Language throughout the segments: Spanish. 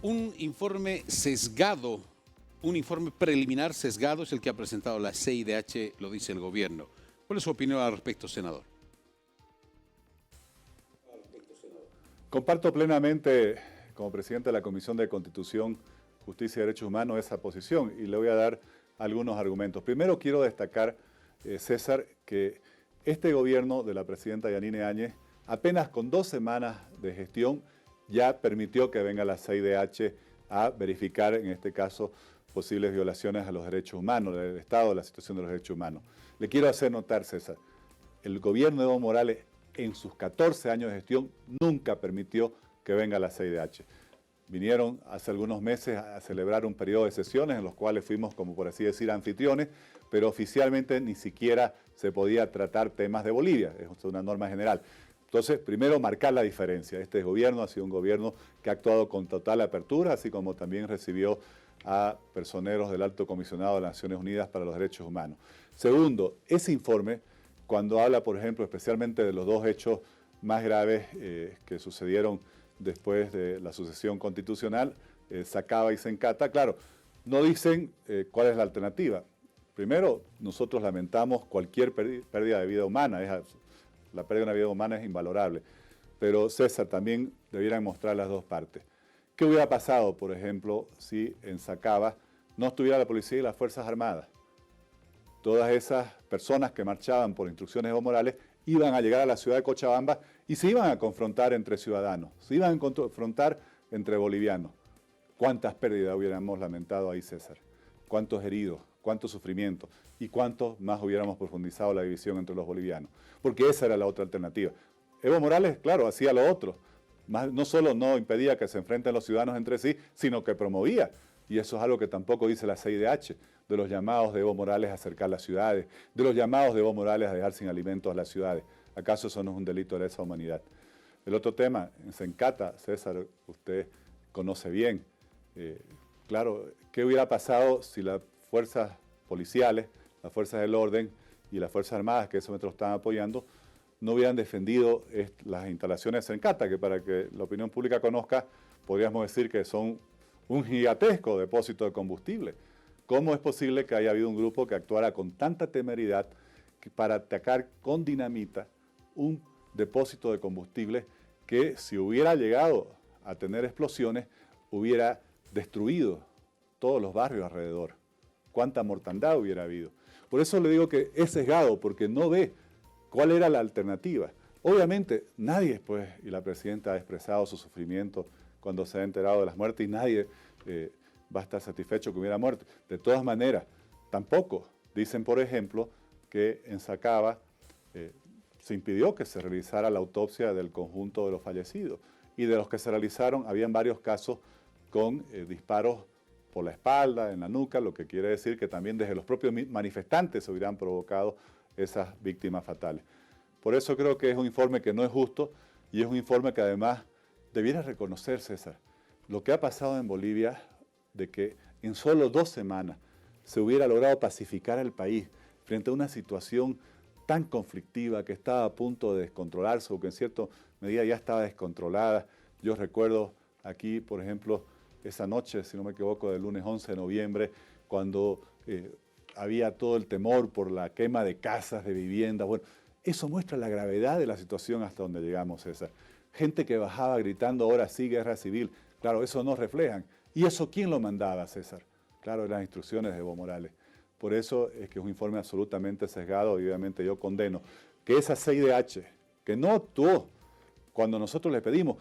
Un informe sesgado, un informe preliminar sesgado es el que ha presentado la CIDH, lo dice el gobierno. ¿Cuál es su opinión al respecto, senador? Comparto plenamente, como presidente de la Comisión de Constitución, Justicia y Derechos Humanos, esa posición y le voy a dar algunos argumentos. Primero quiero destacar, César, que este gobierno de la presidenta Yanine Áñez, apenas con 2 semanas de gestión, ya permitió que venga la CIDH a verificar, en este caso, posibles violaciones a los derechos humanos, del Estado, de la situación de los derechos humanos. Le quiero hacer notar, César, el gobierno de Evo Morales, en sus 14 años de gestión, nunca permitió que venga la CIDH. Vinieron hace algunos meses a celebrar un periodo de sesiones en los cuales fuimos, como por así decir, anfitriones, pero oficialmente ni siquiera se podía tratar temas de Bolivia, es una norma general. Entonces, primero marcar la diferencia. Este gobierno ha sido un gobierno que ha actuado con total apertura, así como también recibió a personeros del Alto Comisionado de las Naciones Unidas para los Derechos Humanos. Segundo, ese informe, cuando habla, por ejemplo, especialmente de los 2 hechos más graves que sucedieron después de la sucesión constitucional, Sacaba y Sencata, claro, no dicen cuál es la alternativa. Primero, nosotros lamentamos cualquier pérdida de vida humana, la pérdida de una vida humana es invalorable, pero César, también debieran mostrar las 2 partes. ¿Qué hubiera pasado, por ejemplo, si en Sacaba no estuviera la policía y las Fuerzas Armadas? Todas esas personas que marchaban por instrucciones de Evo Morales iban a llegar a la ciudad de Cochabamba y se iban a confrontar entre ciudadanos, se iban a confrontar entre bolivianos. ¿Cuántas pérdidas hubiéramos lamentado ahí, César? ¿Cuántos heridos? ¿Cuánto sufrimiento? ¿Y cuánto más hubiéramos profundizado la división entre los bolivianos? Porque esa era la otra alternativa. Evo Morales, claro, hacía lo otro. No solo no impedía que se enfrenten los ciudadanos entre sí, sino que promovía. Y eso es algo que tampoco dice la CIDH, de los llamados de Evo Morales a acercar las ciudades, de los llamados de Evo Morales a dejar sin alimentos a las ciudades. ¿Acaso eso no es un delito de lesa humanidad? El otro tema, en Sencata, César, usted conoce bien. Claro, ¿qué hubiera pasado si las fuerzas policiales, las fuerzas del orden y las Fuerzas Armadas, que eso nosotros están apoyando, no hubieran defendido las instalaciones de Sencata, que para que la opinión pública conozca, podríamos decir que son un gigantesco depósito de combustible? ¿Cómo es posible que haya habido un grupo que actuara con tanta temeridad para atacar con dinamita un depósito de combustible que, si hubiera llegado a tener explosiones, hubiera destruido todos los barrios alrededor? ¿Cuánta mortandad hubiera habido? Por eso le digo que es sesgado, porque no ve cuál era la alternativa. Obviamente, nadie, pues, y la presidenta ha expresado su sufrimiento cuando se ha enterado de las muertes, y nadie va a estar satisfecho que hubiera muerte. De todas maneras, tampoco dicen, por ejemplo, que en Sacaba se impidió que se realizara la autopsia del conjunto de los fallecidos. Y de los que se realizaron, habían varios casos con disparos por la espalda, en la nuca, lo que quiere decir que también desde los propios manifestantes se hubieran provocado esas víctimas fatales. Por eso creo que es un informe que no es justo y es un informe que además debiera reconocer, César, lo que ha pasado en Bolivia, de que en solo 2 semanas se hubiera logrado pacificar el país frente a una situación tan conflictiva que estaba a punto de descontrolarse o que en cierta medida ya estaba descontrolada. Yo recuerdo aquí, por ejemplo, esa noche, si no me equivoco, del lunes 11 de noviembre, cuando había todo el temor por la quema de casas, de viviendas. Bueno, eso muestra la gravedad de la situación hasta donde llegamos, César. Gente que bajaba gritando, ahora sí, guerra civil. Claro, eso no reflejan. ¿Y eso quién lo mandaba, César? Claro, eran instrucciones de Evo Morales. Por eso es que es un informe absolutamente sesgado y obviamente yo condeno que esa CIDH, que no actuó cuando nosotros le pedimos,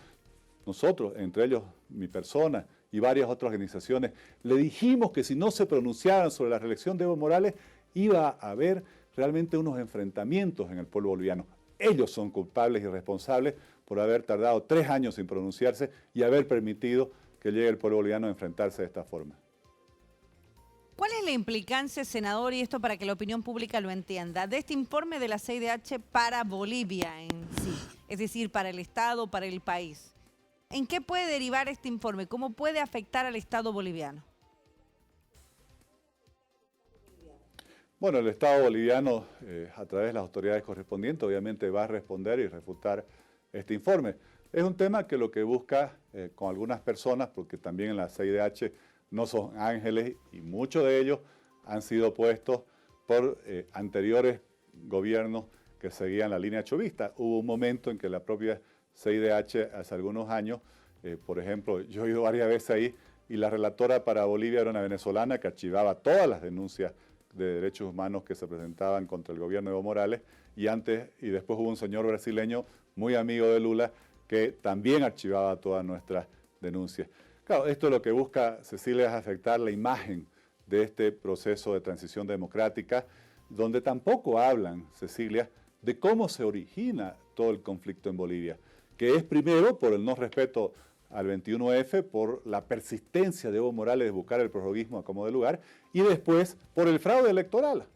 nosotros, entre ellos mi persona y varias otras organizaciones, le dijimos que si no se pronunciaran sobre la reelección de Evo Morales, iba a haber realmente unos enfrentamientos en el pueblo boliviano. Ellos son culpables y responsables por haber tardado 3 años sin pronunciarse y haber permitido que llegue el pueblo boliviano a enfrentarse de esta forma. ¿Cuál es la implicancia, senador, y esto para que la opinión pública lo entienda, de este informe de la CIDH para Bolivia en sí? Es decir, para el Estado, para el país. ¿En qué puede derivar este informe? ¿Cómo puede afectar al Estado boliviano? Bueno, el Estado boliviano, a través de las autoridades correspondientes, obviamente va a responder y refutar este informe. Es un tema que lo que busca con algunas personas, porque también en la CIDH no son ángeles y muchos de ellos han sido puestos por anteriores gobiernos que seguían la línea chavista. Hubo un momento en que la propia CIDH, hace algunos años, por ejemplo, yo he ido varias veces ahí y la relatora para Bolivia era una venezolana que archivaba todas las denuncias de derechos humanos que se presentaban contra el gobierno de Evo Morales, y antes y después hubo un señor brasileño muy amigo de Lula que también archivaba todas nuestras denuncias. Claro, esto lo que busca, Cecilia, es afectar la imagen de este proceso de transición democrática, donde tampoco hablan, Cecilia, de cómo se origina todo el conflicto en Bolivia, que es primero por el no respeto al 21F, por la persistencia de Evo Morales de buscar el prorroguismo como de lugar, y después por el fraude electoral.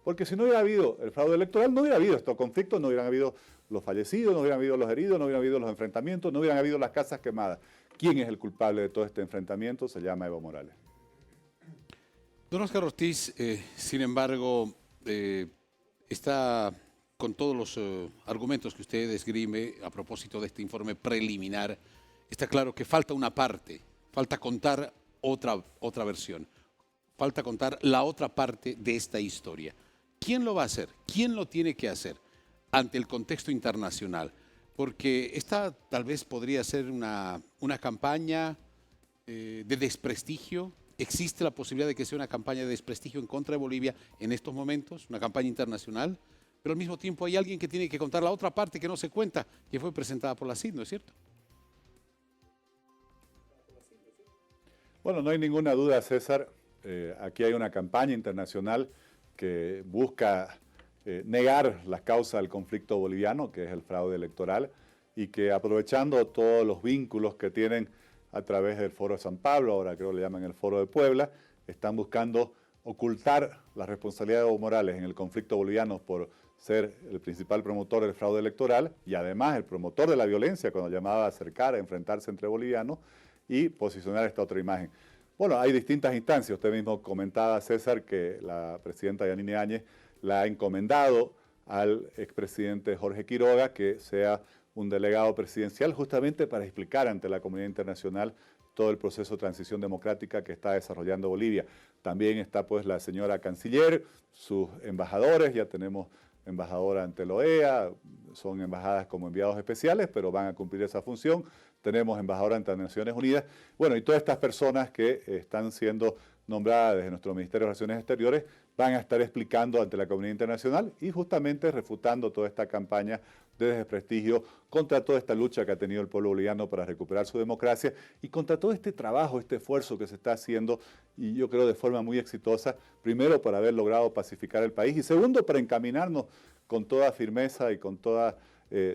Porque si no hubiera habido el fraude electoral, no hubiera habido estos conflictos, no hubieran habido los fallecidos, no hubieran habido los heridos, no hubieran habido los enfrentamientos, no hubieran habido las casas quemadas. ¿Quién es el culpable de todo este enfrentamiento? Se llama Evo Morales. Don Óscar Ortiz, sin embargo, está con todos los argumentos que usted esgrime a propósito de este informe preliminar, está claro que falta una parte, falta contar otra versión, falta contar la otra parte de esta historia. ¿Quién lo va a hacer? ¿Quién lo tiene que hacer ante el contexto internacional? Porque esta tal vez podría ser una campaña de desprestigio. ¿Existe la posibilidad de que sea una campaña de desprestigio en contra de Bolivia en estos momentos, una campaña internacional? Pero al mismo tiempo hay alguien que tiene que contar la otra parte que no se cuenta, que fue presentada por la CID, ¿no es cierto? Bueno, no hay ninguna duda, César. Aquí hay una campaña internacional que busca negar las causas del conflicto boliviano, que es el fraude electoral, y que aprovechando todos los vínculos que tienen a través del Foro de San Pablo, ahora creo que le llaman el Foro de Puebla, están buscando ocultar la responsabilidad de Evo Morales en el conflicto boliviano por ser el principal promotor del fraude electoral y además el promotor de la violencia cuando llamaba a acercar, a enfrentarse entre bolivianos, y posicionar esta otra imagen. Bueno, hay distintas instancias. Usted mismo comentaba, César, que la presidenta Yanine Áñez la ha encomendado al expresidente Jorge Quiroga que sea un delegado presidencial justamente para explicar ante la comunidad internacional todo el proceso de transición democrática que está desarrollando Bolivia. También está pues la señora canciller, sus embajadores, ya tenemos embajadora ante la OEA, son embajadas como enviados especiales, pero van a cumplir esa función. Tenemos embajadora ante las Naciones Unidas. Bueno, y todas estas personas que están siendo nombradas desde nuestro Ministerio de Relaciones Exteriores van a estar explicando ante la comunidad internacional y justamente refutando toda esta campaña de desprestigio contra toda esta lucha que ha tenido el pueblo boliviano para recuperar su democracia y contra todo este trabajo, este esfuerzo que se está haciendo, y yo creo de forma muy exitosa, primero para haber logrado pacificar el país y segundo para encaminarnos con toda firmeza y con toda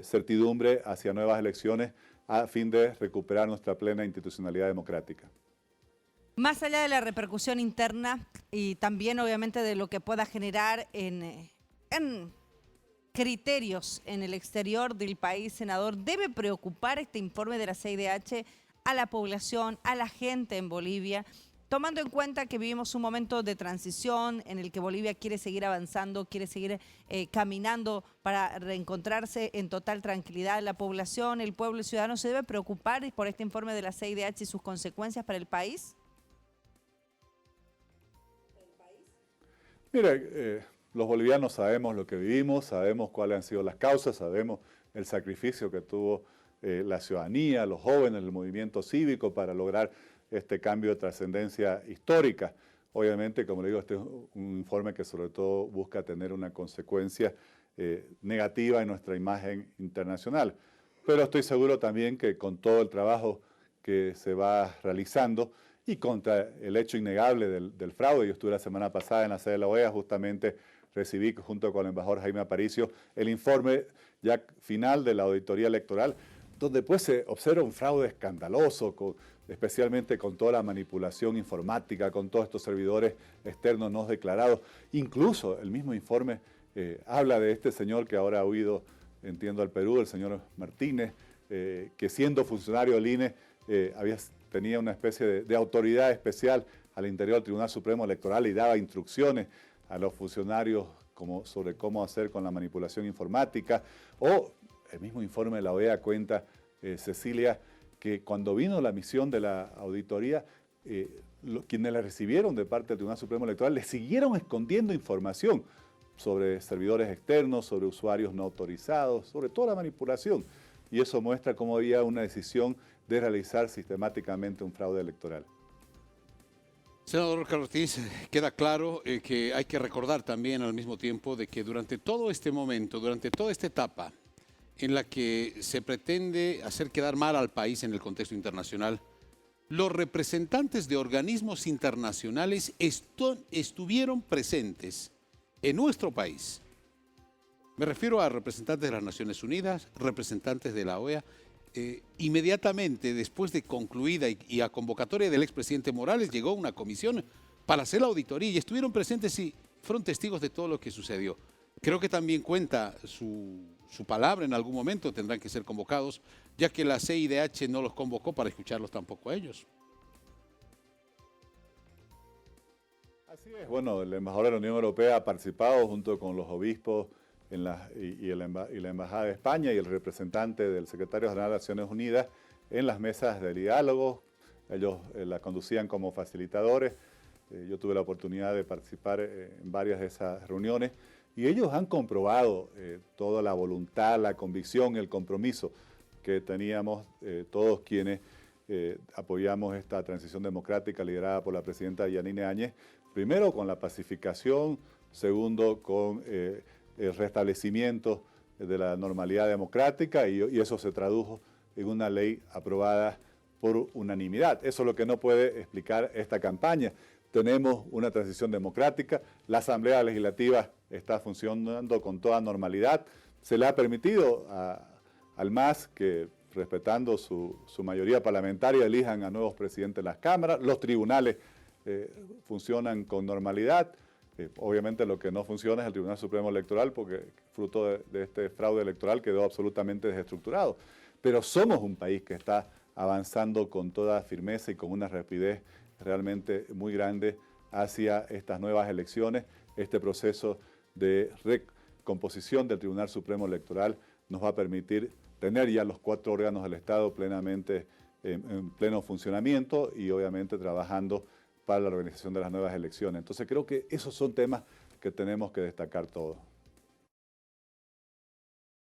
certidumbre hacia nuevas elecciones a fin de recuperar nuestra plena institucionalidad democrática. Más allá de la repercusión interna y también obviamente de lo que pueda generar en criterios en el exterior del país, senador, ¿debe preocupar este informe de la CIDH a la población, a la gente en Bolivia, tomando en cuenta que vivimos un momento de transición en el que Bolivia quiere seguir avanzando, quiere seguir caminando para reencontrarse en total tranquilidad? ¿La población, el pueblo, el ciudadano se debe preocupar por este informe de la CIDH y sus consecuencias para el país? Mire, los bolivianos sabemos lo que vivimos, sabemos cuáles han sido las causas, sabemos el sacrificio que tuvo la ciudadanía, los jóvenes, el movimiento cívico para lograr este cambio de trascendencia histórica. Obviamente, como le digo, este es un informe que sobre todo busca tener una consecuencia negativa en nuestra imagen internacional. Pero estoy seguro también que con todo el trabajo que se va realizando y contra el hecho innegable del fraude, yo estuve la semana pasada en la sede de la OEA, justamente recibí junto con el embajador Jaime Aparicio el informe ya final de la auditoría electoral, donde pues se observa un fraude escandaloso, especialmente con toda la manipulación informática, con todos estos servidores externos no declarados. Incluso el mismo informe habla de este señor que ahora ha huido, entiendo, al Perú, el señor Martínez, que siendo funcionario del INE tenía una especie de autoridad especial al interior del Tribunal Supremo Electoral y daba instrucciones a los funcionarios sobre cómo hacer con la manipulación informática. O el mismo informe de la OEA cuenta Cecilia, que cuando vino la misión de la auditoría, quienes la recibieron de parte del Tribunal Supremo Electoral le siguieron escondiendo información sobre servidores externos, sobre usuarios no autorizados, sobre toda la manipulación. Y eso muestra cómo había una decisión de realizar sistemáticamente un fraude electoral. Senador Oscar Ortiz, queda claro que hay que recordar también al mismo tiempo de que durante todo este momento, durante toda esta etapa en la que se pretende hacer quedar mal al país en el contexto internacional, los representantes de organismos internacionales estuvieron presentes en nuestro país. Me refiero a representantes de las Naciones Unidas, representantes de la OEA. Inmediatamente después de concluida y a convocatoria del expresidente Morales llegó una comisión para hacer la auditoría y estuvieron presentes y fueron testigos de todo lo que sucedió. Creo que también cuenta su palabra en algún momento, tendrán que ser convocados, ya que la CIDH no los convocó para escucharlos tampoco a ellos. Así es. Bueno, el embajador de la Unión Europea ha participado junto con los obispos y la Embajada de España y el representante del Secretario General de Naciones Unidas en las mesas de diálogo. Ellos la conducían como facilitadores. Yo tuve la oportunidad de participar en varias de esas reuniones y ellos han comprobado toda la voluntad, la convicción, el compromiso que teníamos todos quienes apoyamos esta transición democrática liderada por la presidenta Yanine Áñez, primero con la pacificación, segundo con el restablecimiento de la normalidad democrática y eso se tradujo en una ley aprobada por unanimidad. Eso es lo que no puede explicar esta campaña. Tenemos una transición democrática, la Asamblea Legislativa está funcionando con toda normalidad, se le ha permitido al MAS que, respetando su mayoría parlamentaria, elijan a nuevos presidentes de las cámaras, los tribunales funcionan con normalidad. Obviamente lo que no funciona es el Tribunal Supremo Electoral porque fruto de este fraude electoral quedó absolutamente desestructurado. Pero somos un país que está avanzando con toda firmeza y con una rapidez realmente muy grande hacia estas nuevas elecciones. Este proceso de recomposición del Tribunal Supremo Electoral nos va a permitir tener ya los 4 órganos del Estado plenamente en pleno funcionamiento y obviamente trabajando para la organización de las nuevas elecciones. Entonces creo que esos son temas que tenemos que destacar todos.